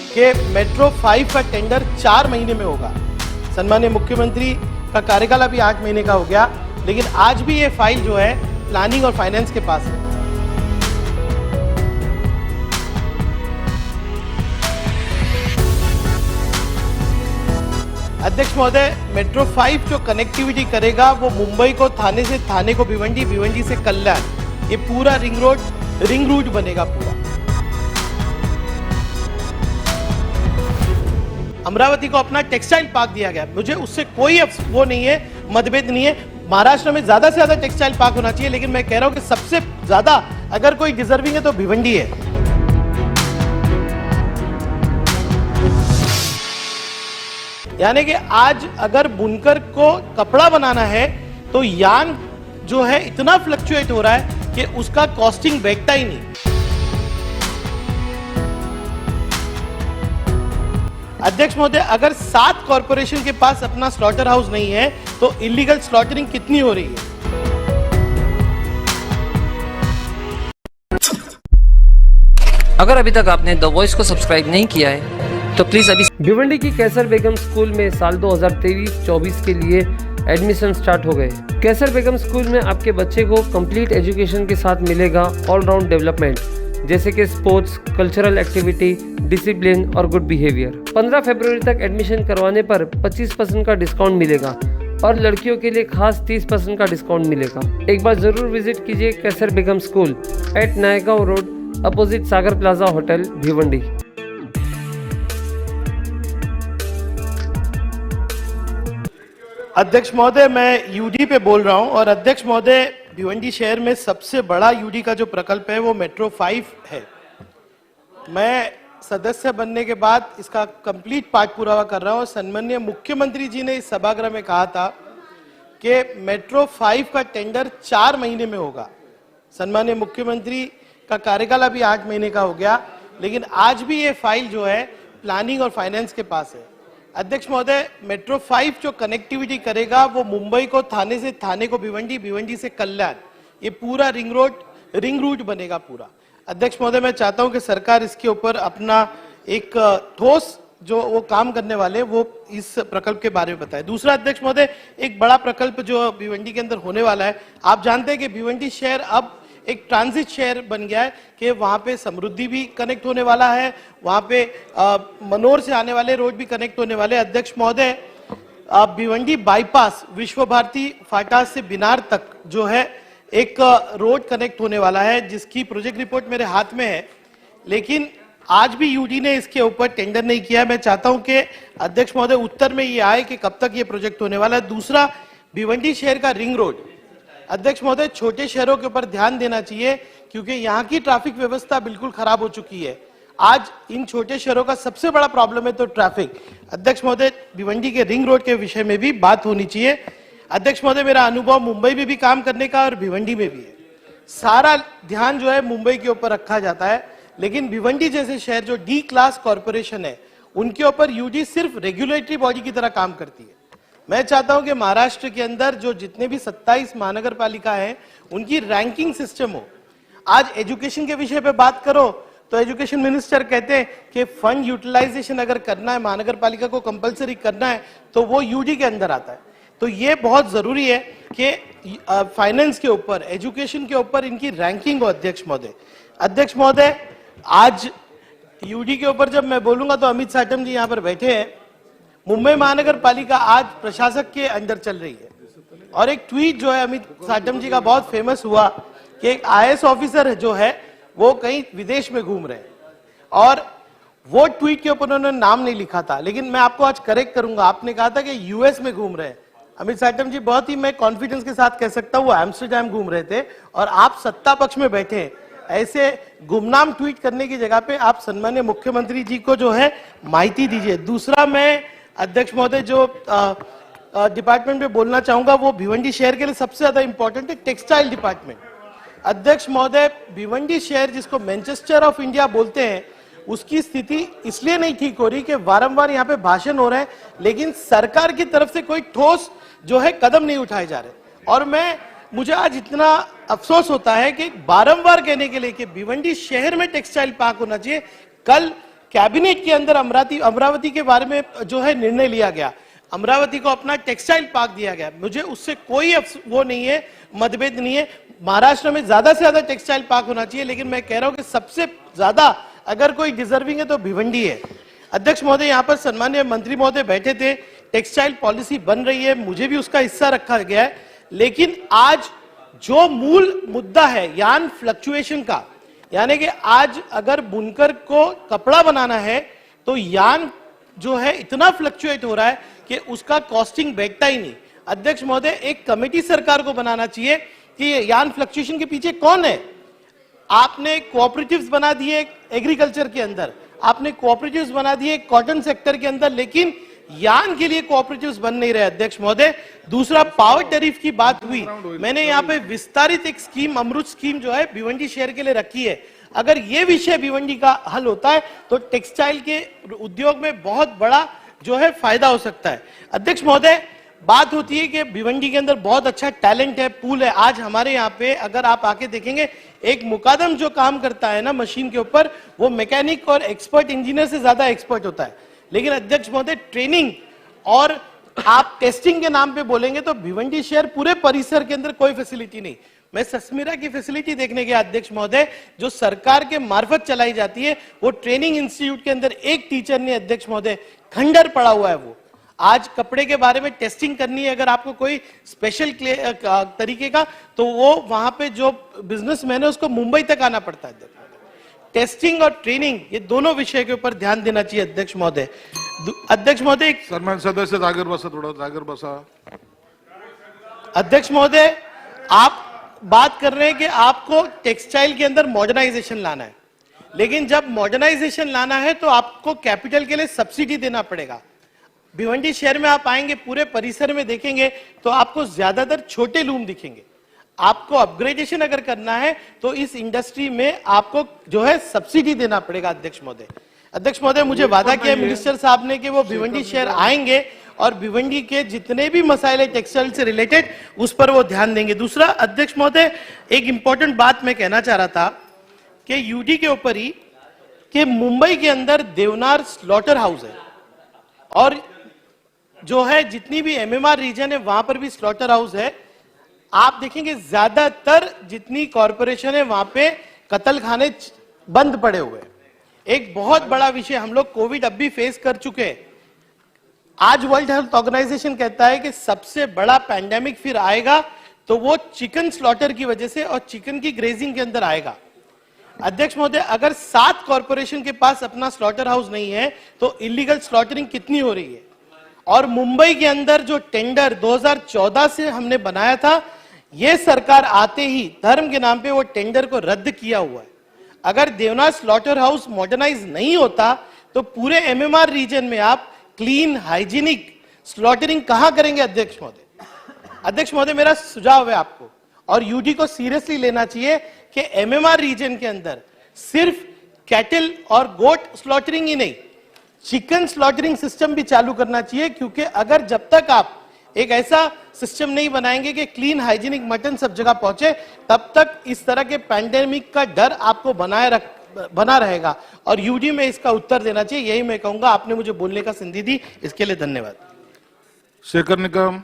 कि मेट्रो 5 का टेंडर 4 महीने में होगा। सम्माननीय मुख्यमंत्री का कार्यकाल अभी 8 महीने का हो गया, लेकिन आज भी ये फाइल जो है प्लानिंग और फाइनेंस के पास है। अध्यक्ष महोदय, मेट्रो 5 जो कनेक्टिविटी करेगा वो मुंबई को थाने से थाने को भिवंडी, भिवंडी से कल्याण, ये पूरा रिंग रूट बनेगा पूरा। अमरावती को अपना टेक्सटाइल पार्क दिया गया, मुझे उससे कोई वो नहीं है, मतभेद नहीं है। महाराष्ट्र में ज्यादा से ज्यादा टेक्सटाइल पार्क होना चाहिए, लेकिन मैं कह रहा हूं कि सबसे ज्यादा अगर कोई डिजर्विंग है तो भिवंडी है। यानी कि आज अगर बुनकर को कपड़ा बनाना है तो यार्न जो है इतना फ्लक्चुएट हो रहा है कि उसका कॉस्टिंग बैठता ही नहीं। अध्यक्ष महोदय, अगर 7 कॉर्पोरेशन के पास अपना स्लॉटर हाउस नहीं है तो इलीगल स्लॉटरिंग कितनी हो रही है? अगर अभी तक आपने द वॉइस को सब्सक्राइब नहीं किया है तो प्लीज अभी। भिवंडी की कैसर बेगम स्कूल में साल 2023-24 के लिए एडमिशन स्टार्ट हो गए। कैसर बेगम स्कूल में आपके बच्चे को कंप्लीट एजुकेशन के साथ मिलेगा ऑलराउंड डेवलपमेंट, जैसे कि स्पोर्ट्स, कल्चरल एक्टिविटी, डिसिप्लिन और गुड बिहेवियर। 15 फरवरी तक एडमिशन करवाने पर 25% का डिस्काउंट मिलेगा और लड़कियों के लिए खास 30% का डिस्काउंट मिलेगा। एक बार जरूर विजिट कीजिए Kaisar Begum school at Naigaon road, opposite Sagar plaza hotel, Bhiwandi. अध्यक्ष महोदय, मैं यूडी पे बोल रहा हूं और अध्यक्ष महोदय, भिवंडी शहर में सबसे बड़ा यूडी का जो प्रकल्प है वो मेट्रो 5 है। मैं सदस्य बनने के बाद इसका कंप्लीट पाठ पुरावा कर रहा हूं। सम्माननीय मुख्यमंत्री जी ने इस सभागृह में कहा था कि मेट्रो 5 का टेंडर 4 महीने में होगा। सम्माननीय मुख्यमंत्री का कार्यकाल अभी 8 महीने का हो गया, लेकिन आज भी ये फाइल जो है प्लानिंग और फाइनेंस के पास है। अध्यक्ष महोदय, मेट्रो 5 जो कनेक्टिविटी करेगा वो मुंबई को थाने से थाने को भिवंडी, भिवंडी से कल्याण, ये पूरा रिंग रूट बनेगा पूरा। अध्यक्ष महोदय, मैं चाहता हूं कि सरकार इसके ऊपर अपना एक ठोस जो वो काम करने वाले वो इस प्रकल्प के बारे में बताए। दूसरा अध्यक्ष महोदय, एक बड़ा प्रकल्प जो भिवंडी के अंदर होने वाला है, आप जानते हैं कि भिवंडी शहर अब एक ट्रांजिट शहर बन गया है कि वहां पे समृद्धि भी कनेक्ट होने वाला है, वहां पे मनोर से आने वाले रोड भी कनेक्ट होने वाले। अध्यक्ष महोदय, भिवंडी बाईपास विश्व भारती फाटा से बिनार तक जो है एक रोड कनेक्ट होने वाला है, जिसकी प्रोजेक्ट रिपोर्ट मेरे हाथ में है, लेकिन आज भी यूडी ने इसके ऊपर टेंडर नहीं किया। मैं चाहता हूं कि अध्यक्ष महोदय उत्तर में ये आए कि कब तक ये प्रोजेक्ट होने वाला है। दूसरा, भिवंडी शहर का रिंग रोड, अध्यक्ष महोदय, छोटे शहरों के ऊपर ध्यान देना चाहिए क्योंकि यहाँ की ट्रैफिक व्यवस्था बिल्कुल खराब हो चुकी है। आज इन छोटे शहरों का सबसे बड़ा प्रॉब्लम है तो ट्रैफिक। अध्यक्ष महोदय, भिवंडी के रिंग रोड के विषय में भी बात होनी चाहिए। अध्यक्ष महोदय, मेरा अनुभव मुंबई में भी काम करने का और भिवंडी में भी है। सारा ध्यान जो है मुंबई के ऊपर रखा जाता है, लेकिन भिवंडी जैसे शहर जो डी क्लास कॉर्पोरेशन है उनके ऊपर यूडी सिर्फ रेगुलेटरी बॉडी की तरह काम करती है। मैं चाहता हूं कि महाराष्ट्र के अंदर जो जितने भी 27 महानगर पालिका है उनकी रैंकिंग सिस्टम हो। आज एजुकेशन के विषय पे बात करो तो एजुकेशन मिनिस्टर कहते हैं कि फंड यूटिलाइजेशन अगर करना है, महानगर पालिका को कंपलसरी करना है तो वो यूडी के अंदर आता है। तो ये बहुत जरूरी है कि फाइनेंस के ऊपर, एजुकेशन के ऊपर इनकी रैंकिंग हो। अध्यक्ष महोदय, अध्यक्ष महोदय, आज यूडी के ऊपर जब मैं बोलूंगा तो अमित साटम जी यहाँ पर बैठे हैं। मुंबई महानगर पालिका आज प्रशासक के अंदर चल रही है और एक ट्वीट जो है अमित साटम जी का बहुत फेमस हुआ कि एक आईएएस ऑफिसर जो है वो कहीं विदेश में घूम रहे हैं और वो ट्वीट के ऊपर उन्होंने नाम नहीं लिखा था, लेकिन मैं आपको आज करेक्ट करूंगा, आपने कहा था कि यूएस में घूम रहे हैं। अमित साटम जी, बहुत ही मैं कॉन्फिडेंस के साथ कह सकता हूँ वो एम्स्टरडैम घूम रहे थे और आप सत्ता पक्ष में बैठे हैं। ऐसे गुमनाम ट्वीट करने की जगह पे आप सम्माननीय मुख्यमंत्री जी को जो है माहिती दीजिए। दूसरा, मैं अध्यक्ष महोदय जो डिपार्टमेंट में बोलना चाहूंगा वो भिवंडी शहर के लिए सबसे ज्यादा इंपॉर्टेंट है टेक्सटाइल डिपार्टमेंट। अध्यक्ष महोदय, भिवंडी शहर जिसको मैनचेस्टर ऑफ इंडिया बोलते हैं उसकी स्थिति इसलिए नहीं ठीक हो रही कि वारंवार यहाँ पे भाषण हो रहे हैं लेकिन सरकार की तरफ से कोई ठोस जो है कदम नहीं उठाए जा रहे। और मुझे आज इतना अफसोस होता है कि बारंबार कहने के लिए कि भिवंडी शहर में टेक्सटाइल पार्क होना चाहिए। कल कैबिनेट के अंदर अमरावती के बारे में जो है निर्णय लिया गया, अमरावती को अपना टेक्सटाइल पार्क दिया गया, मुझे उससे कोई वो नहीं है, मतभेद नहीं है। महाराष्ट्र में ज्यादा से ज्यादा टेक्सटाइल पार्क होना चाहिए, लेकिन मैं कह रहा हूं कि सबसे ज्यादा अगर कोई डिजर्विंग है तो भिवंडी है। अध्यक्ष महोदय, यहाँ पर सम्मान्य मंत्री महोदय बैठे थे, टेक्सटाइल पॉलिसी बन रही है, मुझे भी उसका हिस्सा रखा गया है, लेकिन आज जो मूल मुद्दा है यार्न फ्लक्चुएशन का, यानी कि आज अगर बुनकर को कपड़ा बनाना है तो यार्न जो है इतना फ्लक्चुएट हो रहा है कि उसका कॉस्टिंग बैठता ही नहीं। अध्यक्ष महोदय, एक कमेटी सरकार को बनाना चाहिए कि यार्न फ्लक्चुएशन के पीछे कौन है। आपने कोऑपरेटिव्स बना दिए एग्रीकल्चर के अंदर, आपने कोऑपरेटिव्स बना दिए कॉटन सेक्टर के अंदर, लेकिन यार्न के लिए कोऑपरेटिव्स बन नहीं रहे। अध्यक्ष महोदय, दूसरा पावर टैरिफ की बात हुई, मैंने यहाँ पे विस्तारित एक स्कीम, अमृत स्कीम जो है भिवंडी शहर के लिए रखी है। अगर ये विषय भिवंडी का हल होता है तो टेक्सटाइल के उद्योग में बहुत बड़ा जो है फायदा हो सकता है। अध्यक्ष महोदय, बात होती है कि भिवंडी के अंदर बहुत अच्छा टैलेंट है, पूल है। आज हमारे यहाँ पे अगर आप आके देखेंगे, एक मुकादम जो काम करता है ना मशीन के ऊपर, वो मैकेनिक और एक्सपर्ट इंजीनियर से ज्यादा एक्सपर्ट होता है। लेकिन अध्यक्ष महोदय, ट्रेनिंग और आप टेस्टिंग के नाम पे बोलेंगे तो भिवंडी शहर पूरे परिसर के अंदर कोई फैसिलिटी नहीं। मैं सस्मिरा की फैसिलिटी देखने गया अध्यक्ष महोदय, जो सरकार के मार्फत चलाई जाती है, वो ट्रेनिंग इंस्टीट्यूट के अंदर एक टीचर ने अध्यक्ष महोदय, खंडर पड़ा हुआ है। वो आज कपड़े के बारे में टेस्टिंग करनी है, अगर आपको कोई स्पेशल तरीके का, तो वो वहां पे जो बिजनेसमैन है उसको मुंबई तक आना पड़ता है। टेस्टिंग और ट्रेनिंग, ये दोनों विषय के ऊपर ध्यान देना चाहिए अध्यक्ष महोदय। अध्यक्ष महोदय, सन्मान सदस्य जागर बसा, थोड़ा जागर बसा। अध्यक्ष महोदय, आप बात कर रहे हैं कि आपको टेक्सटाइल के अंदर मॉडर्नाइजेशन लाना है, लेकिन जब मॉडर्नाइजेशन लाना है तो आपको कैपिटल के लिए सब्सिडी देना पड़ेगा। भिवंडी शहर में आप आएंगे, पूरे परिसर में देखेंगे तो आपको ज्यादातर छोटे लूम दिखेंगे। आपको अपग्रेडेशन अगर करना है तो इस इंडस्ट्री में आपको जो है सब्सिडी देना पड़ेगा। अध्यक्ष महोदय, अध्यक्ष महोदय, मुझे वादा किया मिनिस्टर साहब ने कि वो भिवंडी शहर आएंगे और भिवंडी के जितने भी मसाइल है टेक्सटाइल से रिलेटेड, उस पर वो ध्यान देंगे। दूसरा अध्यक्ष महोदय, एक इंपॉर्टेंट बात मैं कहना चाह रहा था कि यूडी के ऊपर ही कि मुंबई के अंदर देवनार स्लॉटर हाउस है, और जो है जितनी भी एमएमआर रीजन है वहां पर भी स्लॉटर हाउस है। आप देखेंगे ज्यादातर जितनी कॉरपोरेशन है वहां पे कत्ल खाने बंद पड़े हुए। एक बहुत बड़ा विषय, हम लोग कोविड अब भी फेस कर चुके हैं। आज वर्ल्ड हेल्थ ऑर्गेनाइजेशन कहता है कि सबसे बड़ा पैंडेमिक फिर आएगा तो वो चिकन स्लॉटर की वजह से और चिकन की ग्रेजिंग के अंदर आएगा। अध्यक्ष महोदय, अगर 7 कॉरपोरेशन के पास अपना स्लॉटर हाउस नहीं है तो इलीगल स्लॉटरिंग कितनी हो रही है। और मुंबई के अंदर जो टेंडर 2014 से हमने बनाया था, ये सरकार आते ही धर्म के नाम पे वो टेंडर को रद्द किया हुआ है। अगर देवनार स्लॉटर हाउस मॉडर्नाइज नहीं होता तो पूरे एमएमआर रीजन में आप क्लीन हाइजीनिक स्लॉटरिंग कहां करेंगे। अध्यक्ष महोदय, अध्यक्ष महोदय, मेरा सुझाव है आपको और यूडी को सीरियसली लेना चाहिए कि एमएमआर रीजन के अंदर सिर्फ कैटल और गोट स्लॉटरिंग ही नहीं, चिकन स्लॉटरिंग सिस्टम भी चालू करना चाहिए। क्योंकि अगर जब तक आप एक ऐसा सिस्टम नहीं बनाएंगे कि क्लीन हाइजीनिक मटन सब जगह पहुंचे, तब तक इस तरह के पैंडेमिक का डर आपको बना रहेगा और यूडी में इसका उत्तर देना चाहिए। यही मैं कहूंगा। आपने मुझे बोलने का संधि दी, इसके लिए धन्यवाद। शेखर निकम।